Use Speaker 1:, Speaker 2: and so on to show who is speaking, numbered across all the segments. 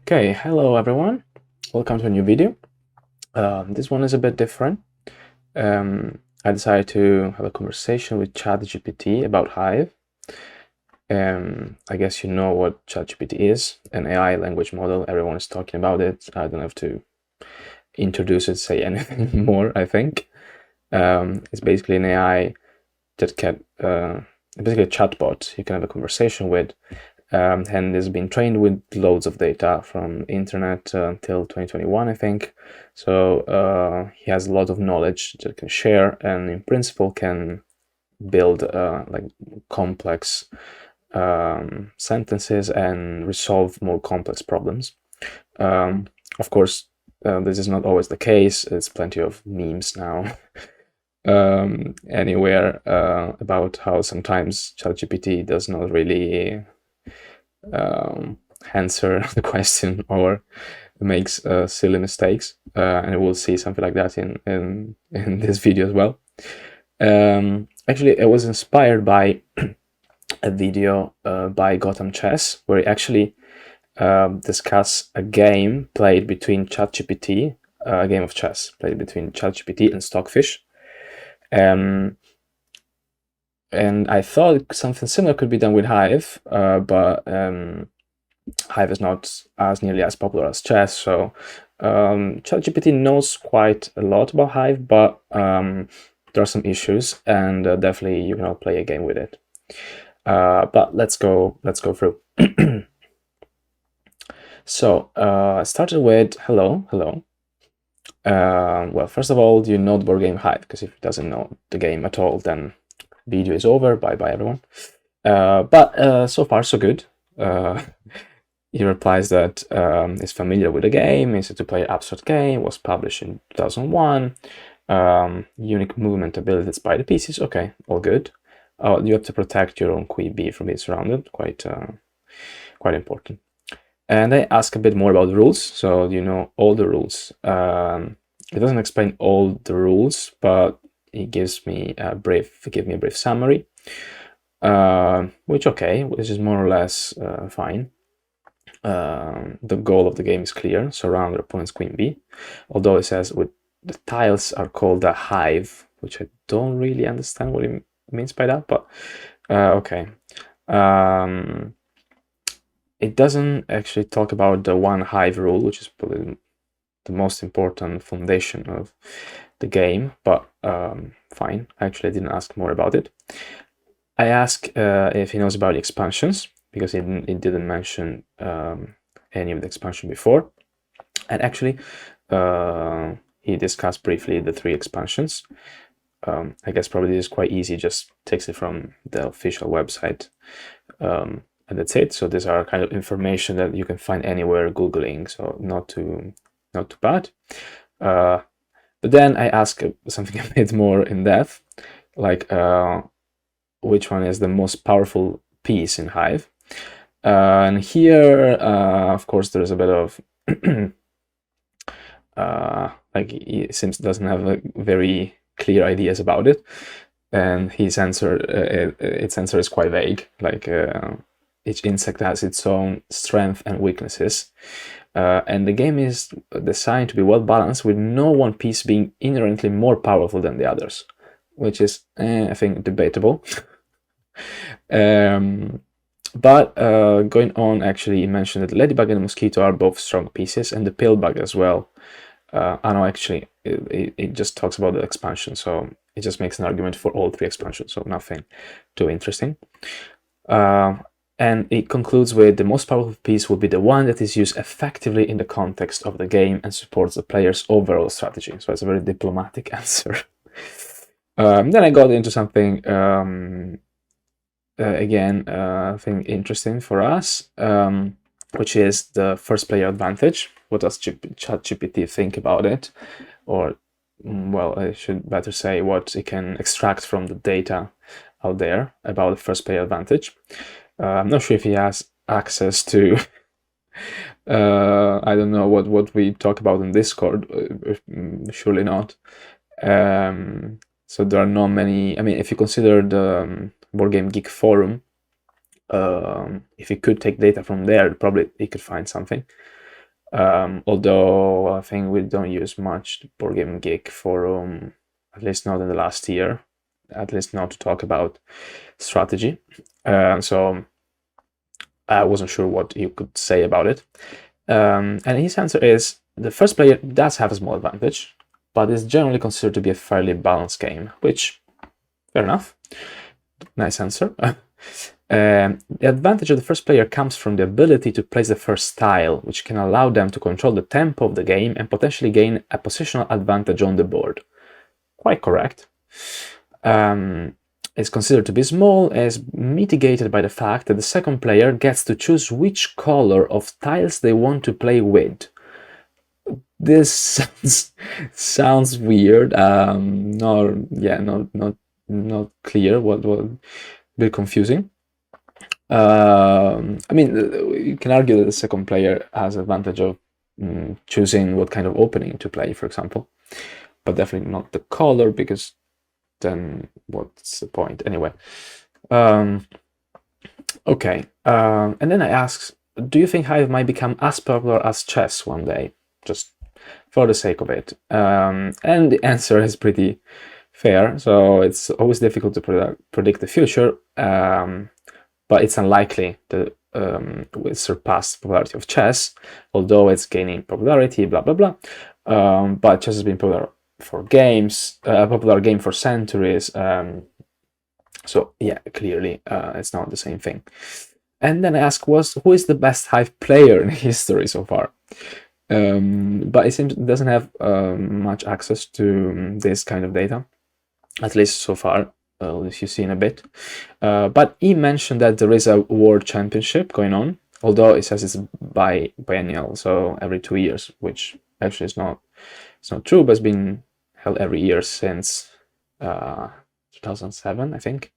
Speaker 1: Okay, hello everyone. Welcome to a new video. This one is a bit different. I decided to have a conversation with ChatGPT about Hive. I guess you know what ChatGPT is, an AI language model. Everyone is talking about it. I don't have to introduce it, say anything more, I think. It's basically an AI that can, basically a chatbot you can have a conversation with. And has been trained with loads of data from internet until 2021, I think. So he has a lot of knowledge that can share, and in principle can build like complex sentences and resolve more complex problems. Of course, this is not always the case. There's plenty of memes now anywhere about how sometimes ChatGPT does not really answer the question or makes silly mistakes, and we'll see something like that in this video as well. Actually, it was inspired by a video by Gotham Chess, where he actually discuss a game played between ChatGPT, a game of chess played between ChatGPT and Stockfish. And I thought something similar could be done with Hive, but Hive is not as nearly as popular as chess, so ChatGPT knows quite a lot about Hive, but there are some issues, and definitely you cannot play a game with it. But let's go through. So I started with hello. Well, first of all, do you know the board game Hive? Because if it doesn't know the game at all, then video is over. Bye everyone. But so far so good. He replies that is familiar with the game, is a two-player abstract game, was published in 2001, unique movement abilities by the pieces. Okay, all good. You have to protect your own queen bee from being surrounded, quite important. And I ask a bit more about the rules, so you know all the rules. It doesn't explain all the rules, but it gives me a brief summary, which is more or less fine. The goal of the game is clear: surround your opponent's queen bee. Although it says with the tiles are called a hive, which I don't really understand what it means by that, but okay. It doesn't actually talk about the one hive rule, which is probably the most important foundation of the game, but fine. Actually, I didn't ask more about it. I asked if he knows about the expansions, because it didn't mention any of the expansion before. And actually, he discussed briefly the 3 expansions. I guess probably this is quite easy, just takes it from the official website. And that's it. So these are kind of information that you can find anywhere Googling, so not too bad. But then I ask something a bit more in depth, like which one is the most powerful piece in Hive. And here, of course, there's a bit of like it seems doesn't have like very clear ideas about it, and his answer, its answer is quite vague. Like each insect has its own strengths and weaknesses, and the game is designed to be well balanced, with no one piece being inherently more powerful than the others, which is, I think, debatable. But going on, actually, he mentioned that Ladybug and Mosquito are both strong pieces, and the Pillbug as well. I know, actually, it just talks about the expansion, so it just makes an argument for all 3 expansions, so nothing too interesting. And it concludes with the most powerful piece will be the one that is used effectively in the context of the game and supports the player's overall strategy. So it's a very diplomatic answer. Then I got into something, again, I think interesting for us, which is the first player advantage. What does ChatGPT think about it? Or, well, I should better say what it can extract from the data out there about the first player advantage. I'm not sure if he has access to I don't know what we talk about in Discord. Surely not. So there are not many. I mean, if you consider the Board Game Geek forum, if he could take data from there, probably he could find something. Although I think we don't use much the Board Game Geek forum, at least not in the last year, at least not to talk about strategy. So I wasn't sure what you could say about it. And his answer is the first player does have a small advantage, but is generally considered to be a fairly balanced game, which, fair enough. Nice answer. The advantage of the first player comes from the ability to place the first tile, which can allow them to control the tempo of the game and potentially gain a positional advantage on the board. Quite correct. Is considered to be small, is mitigated by the fact that the second player gets to choose which color of tiles they want to play with. This sounds weird. Not clear. What a bit confusing. I mean, you can argue that the second player has advantage of choosing what kind of opening to play, for example, but definitely not the color, because then what's the point anyway? Okay, and then I asked, do you think Hive might become as popular as chess one day, just for the sake of it? And the answer is pretty fair. So it's always difficult to predict the future, but it's unlikely that will surpass the popularity of chess, although it's gaining popularity, blah blah blah. But chess has been popular for games, a popular game for centuries. So yeah, clearly it's not the same thing. And then I asked, who is the best Hive player in history so far? But it seems it doesn't have much access to this kind of data, at least so far. If you see in a bit, but he mentioned that there is a world championship going on, although it says it's biennial, so every 2 years, which actually is not true, but it's been held every year since 2007, I think.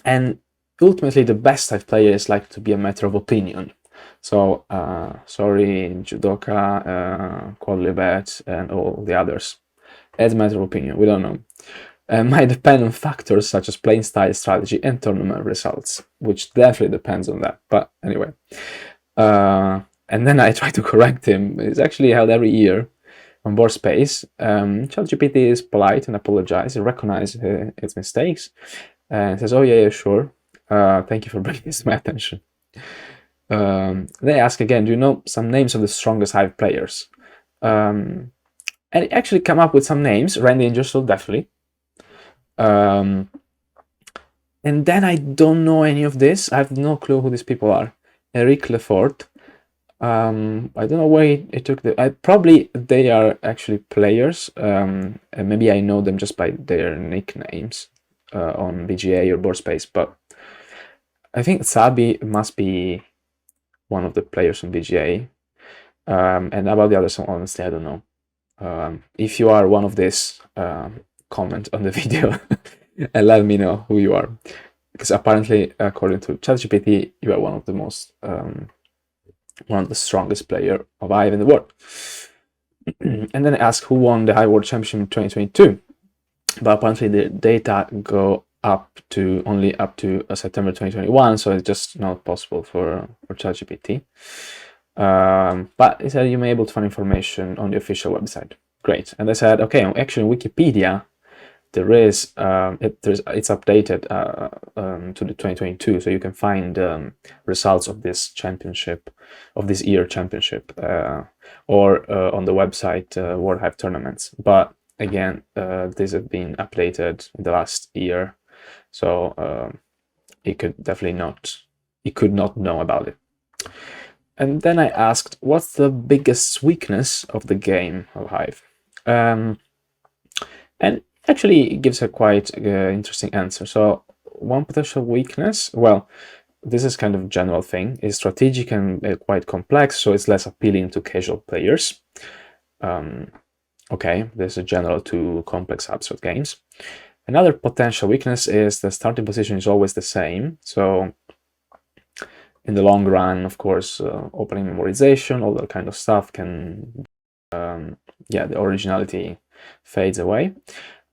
Speaker 1: And ultimately, the best Hive player is like to be a matter of opinion. So sorry, Judoka, Quadlibet, and all the others. As a matter of opinion, we don't know. Might depend on factors such as playing style, strategy, and tournament results, which definitely depends on that. But anyway, and then I try to correct him. It's actually held every year on board space. ChatGPT is polite and apologizes, recognizes its mistakes, and says, "Oh yeah, sure. Thank you for bringing this to my attention." They ask again, do you know some names of the strongest Hive players? And it actually come up with some names. Randy Ingersoll, definitely. And then I don't know any of this. I have no clue who these people are. Eric Lefort. I don't know where he took the. Probably they are actually players. And maybe I know them just by their nicknames on BGA or board space. But I think Sabi must be one of the players on BGA. And about the others, honestly, I don't know. If you are one of these, comment on the video and let me know who you are, because apparently, according to ChatGPT, you are one of the most, one of the strongest player of Hive in the world. And then I ask who won the Hive World Championship in 2022, but apparently the data go only up to September 2021, so it's just not possible for ChatGPT. But it said you may be able to find information on the official website. Great. And I said, okay, actually on Wikipedia, there is it's updated to the 2022, so you can find results of this championship, of this year championship, or on the website World Hive Tournaments. But again, these have been updated in the last year, so it could not know about it. And then I asked, what's the biggest weakness of the game of Hive? And actually it gives a quite interesting answer. So one potential weakness, well, this is kind of a general thing, is strategic and quite complex, so it's less appealing to casual players. Okay, there's a general to complex abstract games. Another potential weakness is the starting position is always the same. So in the long run, of course, opening memorization, all that kind of stuff can, the originality fades away.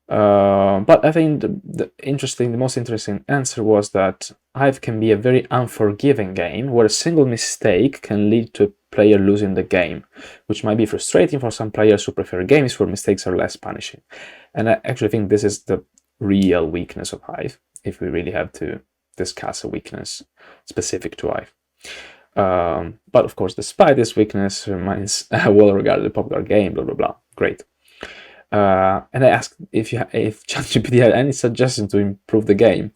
Speaker 1: But I think the most interesting answer was that Hive can be a very unforgiving game where a single mistake can lead to a player losing the game, which might be frustrating for some players who prefer games where mistakes are less punishing. And I actually think this is the real weakness of Hive, if we really have to discuss a weakness specific to Hive. But of course, despite this weakness, remains a well-regarded popular game, blah, blah, blah. Great. And I asked if ChatGPT had any suggestions to improve the game.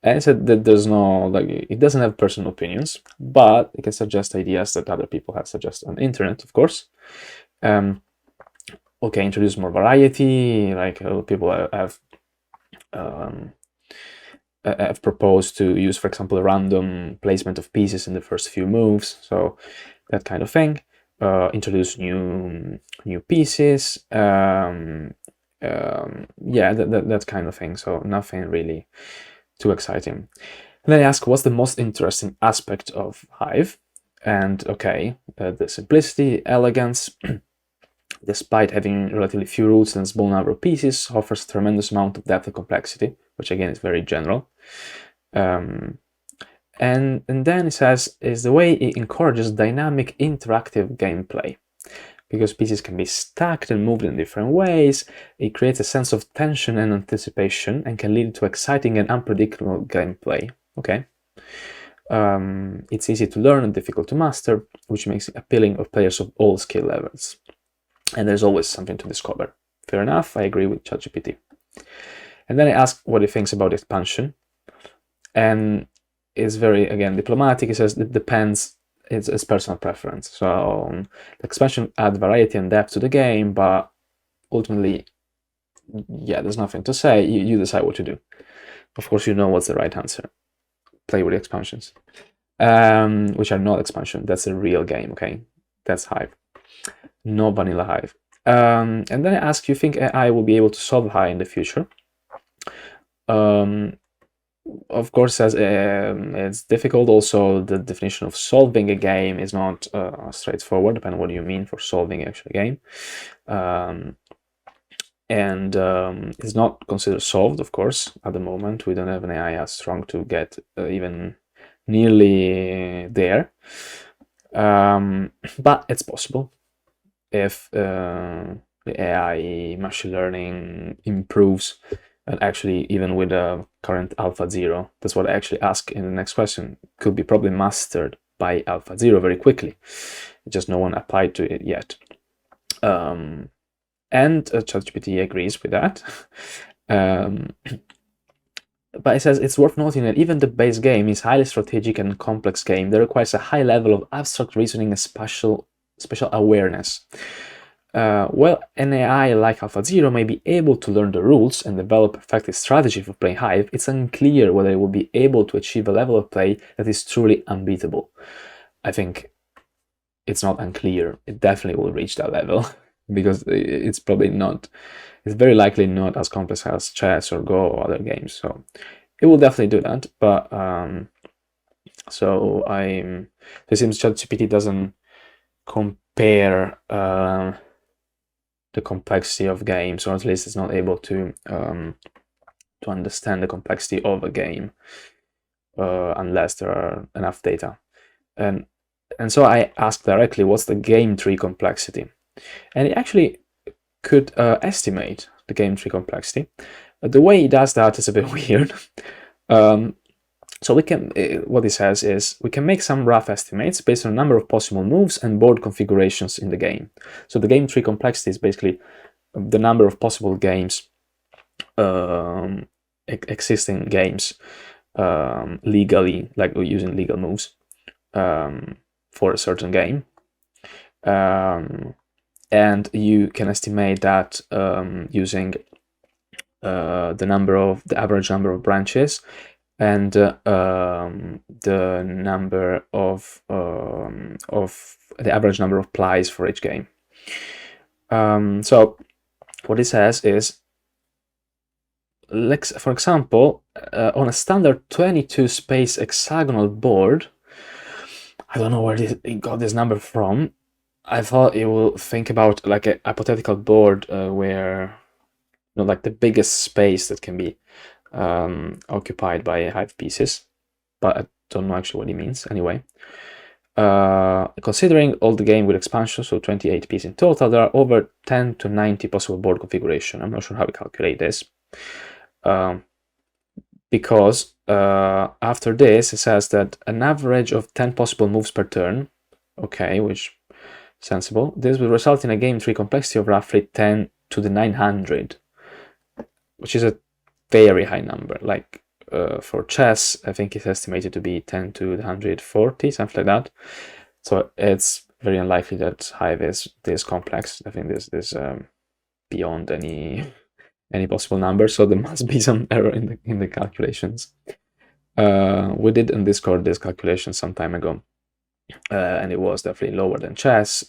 Speaker 1: And it said that there's no, it doesn't have personal opinions, but it can suggest ideas that other people have suggested on the internet, of course. Okay, introduce more variety, like people have proposed to use, for example, a random placement of pieces in the first few moves, so that kind of thing. Introduce new pieces, yeah, that kind of thing. So nothing really too exciting. And then I ask, what's the most interesting aspect of Hive? And okay, the simplicity, elegance, despite having relatively few rules and a small number of pieces, offers a tremendous amount of depth and complexity, which again is very general. And then it says is the way it encourages dynamic interactive gameplay, because pieces can be stacked and moved in different ways. It creates a sense of tension and anticipation and can lead to exciting and unpredictable gameplay. Okay. It's easy to learn and difficult to master, which makes it appealing of players of all skill levels. And there's always something to discover. Fair enough, I agree with ChatGPT. And then I ask what he thinks about expansion. And it's very, again, diplomatic. He says it depends, it's personal preference. So the expansion add variety and depth to the game, but ultimately, yeah, there's nothing to say. You decide what to do. Of course, you know what's the right answer. Play with the expansions, which are not expansion. That's a real game, okay? That's Hive. No vanilla Hive. And then I ask, you think AI will be able to solve Hive in the future? Of course, as it's difficult. Also, the definition of solving a game is not straightforward, depending on what you mean for solving actually a game. And it's not considered solved, of course, at the moment. We don't have an AI as strong to get even nearly there. But it's possible if the AI machine learning improves, and actually even with the current Alpha 0, that's what I actually ask in the next question, could be probably mastered by Alpha 0 very quickly. Just no one applied to it yet. And ChatGPT agrees with that. But it says it's worth noting that even the base game is highly strategic and complex game that requires a high level of abstract reasoning and spatial awareness. Well, an AI like AlphaZero may be able to learn the rules and develop effective strategy for playing Hive. It's unclear whether it will be able to achieve a level of play that is truly unbeatable. I think it's not unclear. It definitely will reach that level because it's probably not. It's very likely not as complex as chess or Go or other games. So it will definitely do that. But it seems ChatGPT doesn't compare the complexity of games, or at least it's not able to understand the complexity of a game unless there are enough data. And so I asked directly, what's the game tree complexity? And it actually could estimate the game tree complexity. The way it does that is a bit weird. So we can, what it says is, we can make some rough estimates based on a number of possible moves and board configurations in the game. So the game tree complexity is basically the number of possible games, existing games, legally, like using legal moves for a certain game. And you can estimate that using the average number of branches and the average number of plies for each game. So what it says is, for example, on a standard 22 space hexagonal board, I don't know where it got this number from. I thought it will think about like a hypothetical board where like the biggest space that can be occupied by Hive pieces, but I don't know actually what he means. Anyway, considering all the game with expansion, so 28 pieces in total, there are over 10 to 90 possible board configuration. I'm not sure how we calculate this. Because after this, it says that an average of 10 possible moves per turn, okay, which is sensible. This will result in a game tree complexity of roughly 10 to the 900, which is a very high number. Like for chess, I think it's estimated to be 10 to the 140, something like that. So it's very unlikely that Hive is this complex. I think this is beyond any possible number, so there must be some error in the calculations. We did in Discord this calculation some time ago, and it was definitely lower than chess,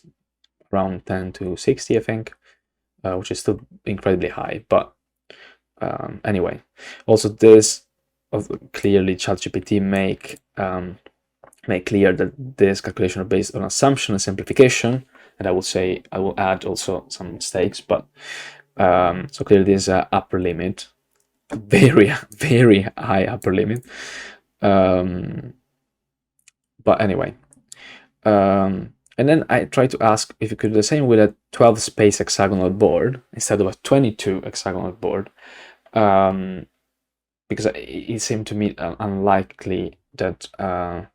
Speaker 1: around 10 to 60, I think, which is still incredibly high. But anyway, also this clearly ChatGPT make clear that this calculation is based on assumption and simplification, and I will add also some mistakes, but so clearly this is an upper limit, very high upper limit. But anyway, and then I tried to ask if you could do the same with a 12 space hexagonal board instead of a 22 hexagonal board, because it seemed to me unlikely that a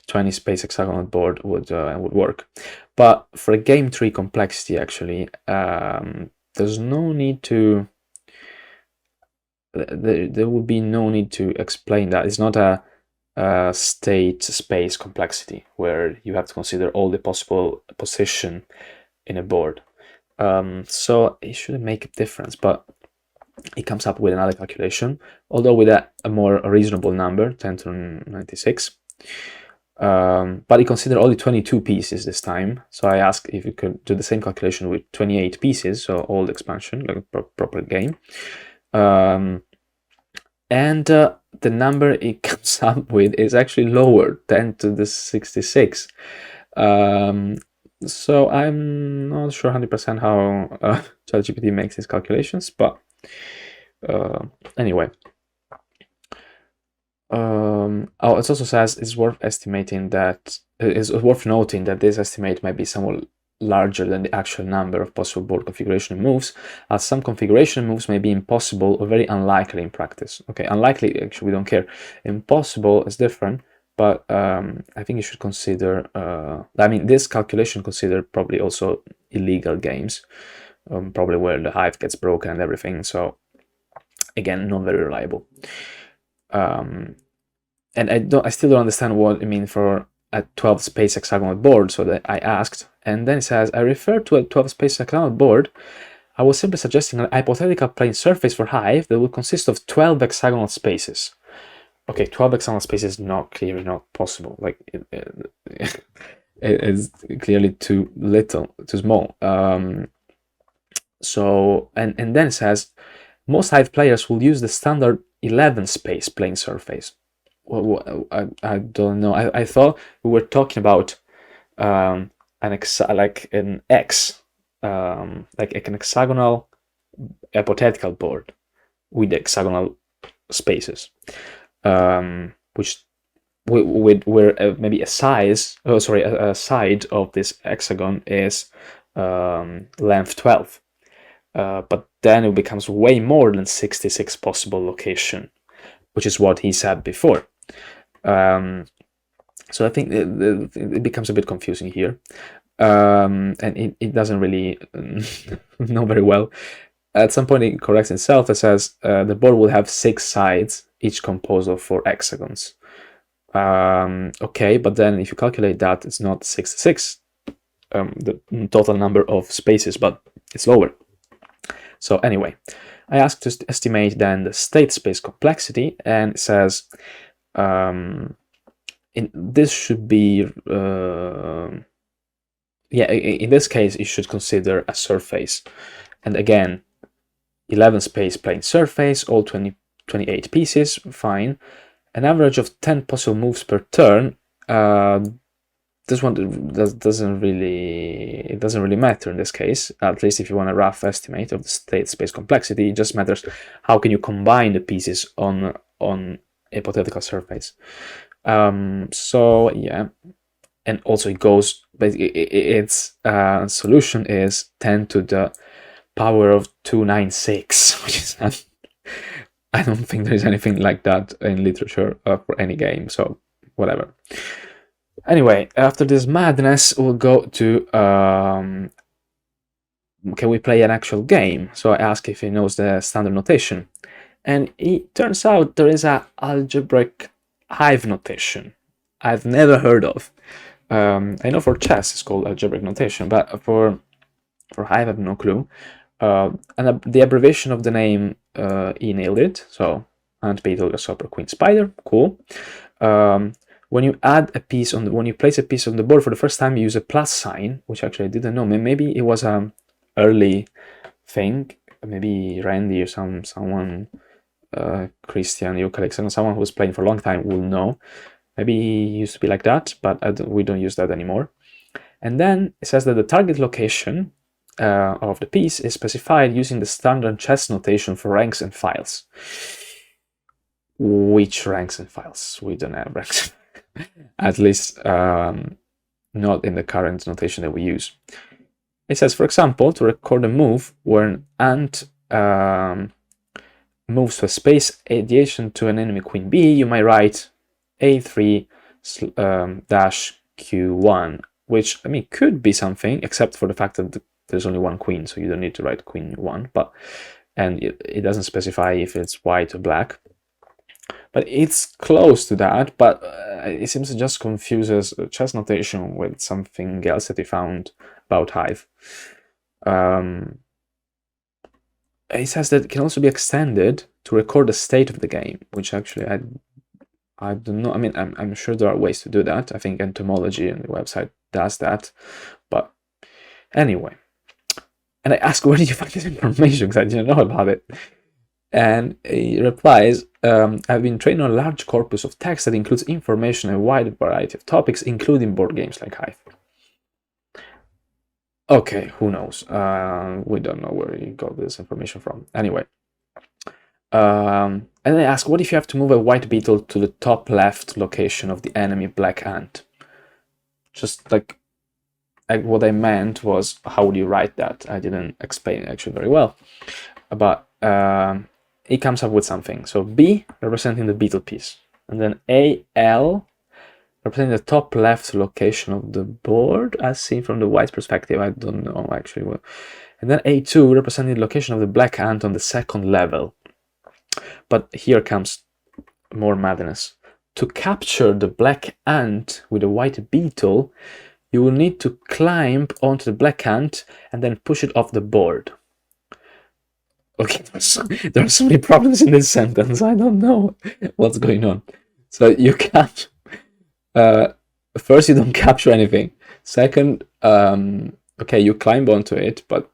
Speaker 1: 20 space hexagonal board would work. But for a game tree complexity, actually, there's no need to. There would be no need to explain that. It's not a state space complexity where you have to consider all the possible position in a board. So it shouldn't make a difference, but it comes up with another calculation, although with a more reasonable number, 10 to 96. But it considered only 22 pieces this time. So I asked if you could do the same calculation with 28 pieces, so old expansion, like a proper game. And the number it comes up with is actually lower, 10 to the 66. So I'm not sure 100% how ChatGPT makes these calculations, but anyway. Oh, it also says it's worth estimating that it's worth noting that this estimate might be somewhat larger than the actual number of possible board configuration moves, as some configuration moves may be impossible or very unlikely in practice. Okay, unlikely, actually, we don't care. Impossible is different, but I think you should consider, I mean, this calculation consider probably also illegal games, probably where the Hive gets broken and everything. So again, not very reliable. And I still don't understand what it means for a 12 space hexagonal board, so that I asked, and then it says, I refer to a 12 space hexagonal board. I was simply suggesting a hypothetical plane surface for Hive that would consist of 12 hexagonal spaces. Okay, 12 hexagonal spaces is clearly not possible. Like it is clearly too small. So and then it says most Hive players will use the standard 11 space plane surface. Well, I don't know. I thought we were talking about an hexagonal hypothetical board with hexagonal spaces, which where maybe a side of this hexagon is length 12, but then it becomes way more than 66 possible location, which is what he said before. So I think it becomes a bit confusing here, and it doesn't really know very well. At some point, it corrects itself. It says the board will have 6 sides, each composed of 4 hexagons. Okay, but then if you calculate that, it's not 66, the total number of spaces, but it's lower. So anyway, I asked to estimate then the state space complexity, and it says this should be in this case you should consider a surface, and again 11 space plane surface, all 28 pieces, fine. An average of 10 possible moves per turn, this one doesn't really matter in this case, at least if you want a rough estimate of the state space complexity. It just matters how can you combine the pieces on a hypothetical surface. So yeah, and also it goes, basically its solution is 10 to the power of 296, which is I don't think there's anything like that in literature for any game, so whatever. Anyway, after this madness, we'll go to can we play an actual game? So I ask if he knows the standard notation, and it turns out there is a algebraic Hive notation I've never heard of. I know for chess it's called algebraic notation, but for Hive I have no clue. And the abbreviation of the name, he nailed it. So ant, beetle, grasshopper, queen, spider. Cool. When you add a piece on when you place a piece on the board for the first time, you use a plus sign, which actually I didn't know. Maybe it was an early thing. Maybe Randy or someone, Christian, Euclid, someone who was playing for a long time will know. Maybe it used to be like that, but we don't use that anymore. And then it says that the target location of the piece is specified using the standard chess notation for ranks and files. Which ranks and files? We don't have ranks. At least not in the current notation that we use. It says, for example, to record a move where an ant moves to a space adjacent to an enemy queen b, you might write a3 dash q1, which, I mean, could be something, except for the fact that there's only one queen, so you don't need to write queen 1, and it doesn't specify if it's white or black. But it's close to that, but it seems to just confuses chess notation with something else that he found about Hive. It says that it can also be extended to record the state of the game, which actually I don't know. I mean, I'm sure there are ways to do that. I think entomology and the website does that. But anyway, and I ask, where did you find this information? Because I didn't know about it. And he replies, I've been trained on a large corpus of text that includes information on a wide variety of topics, including board games like Hive. Okay, who knows? We don't know where he got this information from. Anyway. And I ask, what if you have to move a white beetle to the top left location of the enemy black ant? Just like what I meant was, how would you write that? I didn't explain it actually very well. But it comes up with something. So B representing the beetle piece. And then AL representing the top left location of the board, as seen from the white's perspective. I don't know actually what. And then A2 representing the location of the black ant on the second level. But here comes more madness. To capture the black ant with a white beetle, you will need to climb onto the black ant and then push it off the board. Okay, there are so many problems in this sentence. I don't know what's going on. So you can't. First, you don't capture anything. Second, okay, you climb onto it, but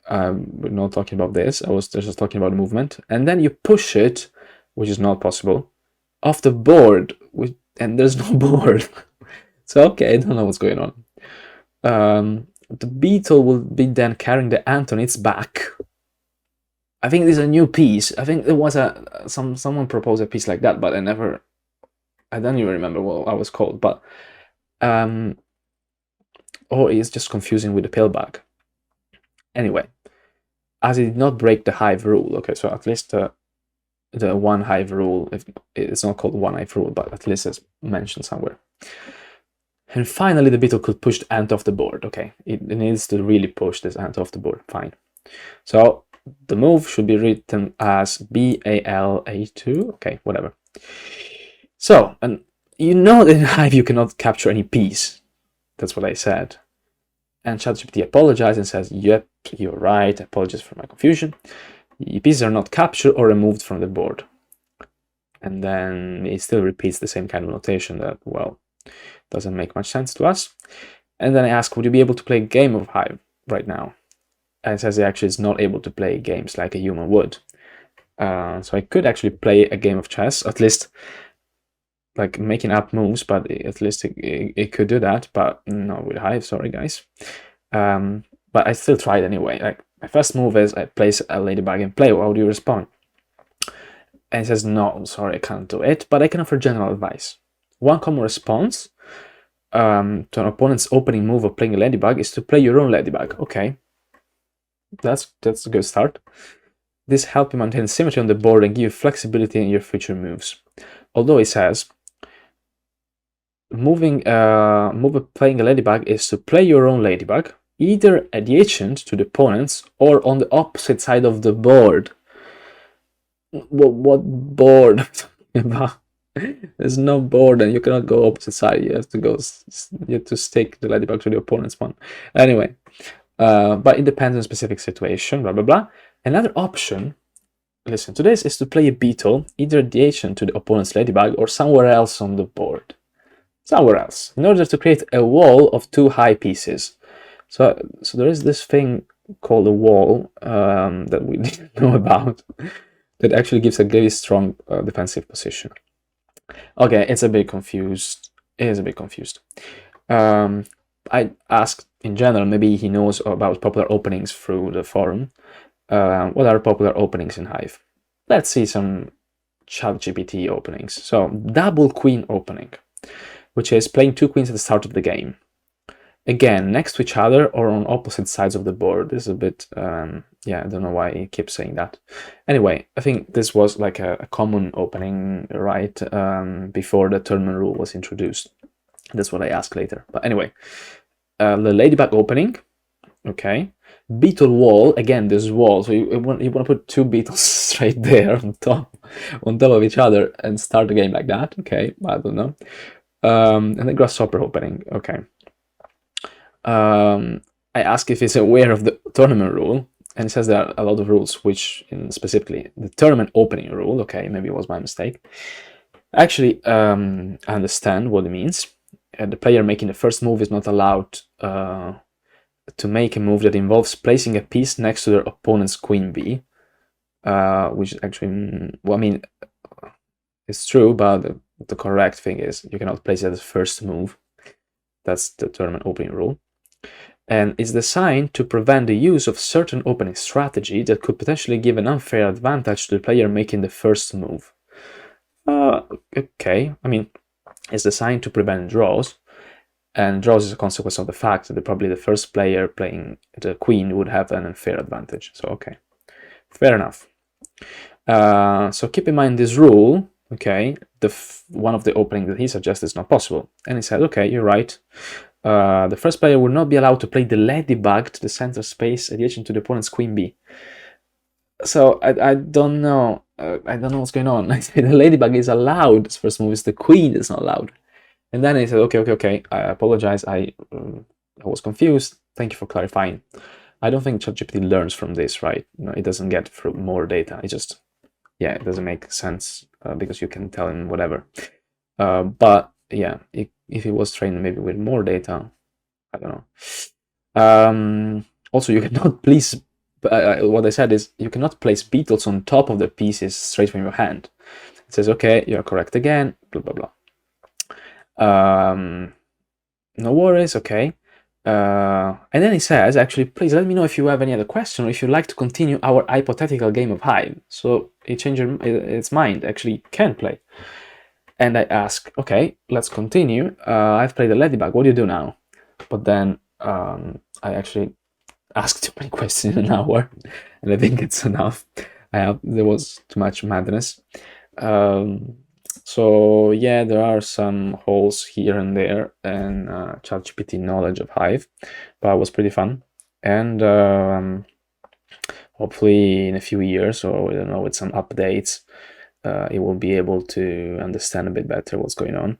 Speaker 1: we're not talking about this. I was just talking about movement. And then you push it, which is not possible, off the board, and there's no board. So, okay, I don't know what's going on. The beetle will be then carrying the ant on its back. I think this is a new piece. I think there was someone proposed a piece like that, but I don't even remember what I was called. But or it's just confusing with the pillbag. Anyway, as it did not break the Hive rule. Okay, so at least the one Hive rule, if it's not called one Hive rule, but at least it's mentioned somewhere. And finally, the beetle could push the ant off the board. Okay, it needs to really push this ant off the board. Fine. So the move should be written as BALA2. Okay, whatever. So, and you know that in Hive you cannot capture any piece. That's what I said. And ChatGPT apologizes and says, yep, you're right. Apologies for my confusion. The pieces are not captured or removed from the board. And then it still repeats the same kind of notation that, well, doesn't make much sense to us. And then I ask, would you be able to play a game of Hive right now? And it says he actually is not able to play games like a human would. So I could actually play a game of chess, at least like making up moves, but at least it could do that, but not with Hive, sorry guys. But I still tried anyway. Like my first move is I place a ladybug in play. How do you respond? And it says, no, I'm sorry, I can't do it, but I can offer general advice. One common response to an opponent's opening move of playing a ladybug is to play your own ladybug. Okay, that's a good start. This helps you maintain symmetry on the board and give you flexibility in your future moves. Although it says, playing a ladybug is to play your own ladybug, either adjacent to the opponent's or on the opposite side of the board. What board? There's no board, and you cannot go opposite side. You have to stick the ladybug to the opponent's one. Anyway, but it depends on a specific situation. Blah blah blah. Another option, listen to this, is to play a beetle either adjacent to the opponent's ladybug or somewhere else on the board. Somewhere else, in order to create a wall of 2 high pieces. So there is this thing called a wall that we didn't know about, that actually gives a very strong defensive position. Okay, it's a bit confused. It is a bit confused. I asked in general, maybe he knows about popular openings through the forum. What are popular openings in Hive? Let's see some ChatGPT openings. So, double queen opening, which is playing 2 queens at the start of the game. Again, next to each other or on opposite sides of the board. This is a bit, yeah, I don't know why he keeps saying that. Anyway, I think this was like a common opening, right, before the tournament rule was introduced. That's what I asked later. But anyway, the ladybug opening, okay. Beetle wall, again, this wall, so you want to put 2 beetles straight there on top of each other and start the game like that. Okay, I don't know. And the grasshopper opening, okay. I asked if he's aware of the tournament rule, and it says there are a lot of rules, which specifically the tournament opening rule. Okay, maybe it was my mistake. Actually, I understand what it means. The player making the first move is not allowed to make a move that involves placing a piece next to their opponent's queen bee, which is actually, well, I mean, it's true, but the correct thing is you cannot place it as first move. That's the tournament opening rule. And it's designed to prevent the use of certain opening strategy that could potentially give an unfair advantage to the player making the first move. Okay, I mean, it's designed to prevent draws, and draws is a consequence of the fact that probably the first player playing the queen would have an unfair advantage. So, okay, fair enough. So keep in mind this rule, okay, one of the openings that he suggests is not possible. And he said, okay, you're right. The first player will not be allowed to play the ladybug to the center space adjacent to the opponent's queen bee. So I don't know. I don't know what's going on. I say the ladybug is allowed. This first move is the queen is not allowed. And then he said, okay. I apologize. I was confused. Thank you for clarifying. I don't think ChatGPT learns from this, right? No, it doesn't get more data. It just, yeah, it doesn't make sense because you can tell him whatever. But yeah, if it was trained maybe with more data, I don't know. Also, you cannot place, what I said is you cannot place beetles on top of the pieces straight from your hand. It says, okay, you're correct again, blah, blah, blah. No worries, okay. And then he says, actually, please let me know if you have any other question or if you'd like to continue our hypothetical game of Hive. So it changed its mind, actually can play. And I ask, okay, let's continue. I've played the ladybug. What do you do now? But then I actually asked too many questions in an hour, and I think it's enough. There was too much madness. So yeah, there are some holes here and there in ChatGPT knowledge of Hive, but it was pretty fun. And hopefully in a few years, or I don't know, with some updates, it will be able to understand a bit better what's going on.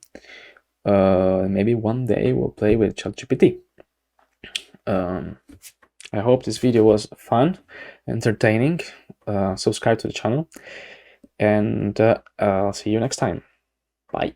Speaker 1: Maybe one day we'll play with ChatGPT. I hope this video was fun, entertaining. Subscribe to the channel, and I'll see you next time. Bye.